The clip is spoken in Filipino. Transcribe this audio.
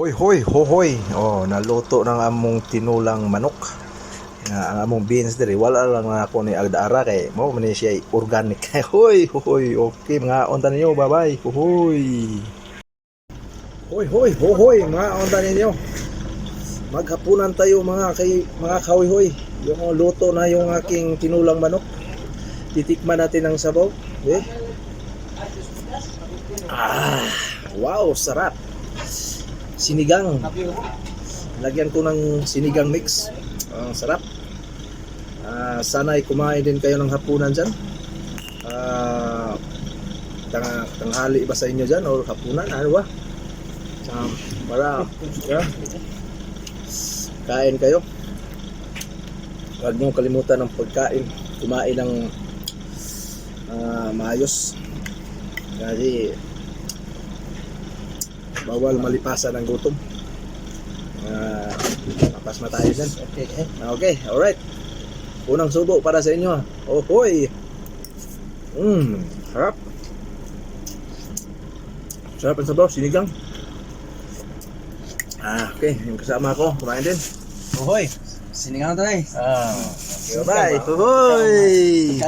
Hoy, hoy, hohoy. Oh, naluto ng among tinulang manok. Ang among beans diri wala lang na ako ni agdaara kay mo man siya organic. Hoy, hohoy. Okay, mga onta ninyo. Bye-bye. Hohoy. Hoy, hoy, hohoy, mga onta ninyo. Maghapunan tayo mga kahoy-hoy. Yung luto na yung aking tinulang manok. Titikman natin ang sabaw. Eh. Wow, sarap. Sinigang. Lagyan ko ng sinigang mix. Ang sarap. Sana ay kumain din kayo ng hapunan dyan. Tanghali ba sa inyo dyan o hapunan? Ano ba? Para kain kayo. Huwag nyo kalimutan ng pagkain. Kumain ng maayos. Kasi bawal malipasan ng gutom. Mapas na tayo dyan. Okay, alright. Unang subo para sa inyo. Oh, hoy. Sarap. Sarap ang sabaw, sinigang. Okay, yung kasama ko, kumain din. Hoy, sinigang tayo. Okay, bye. Hoy.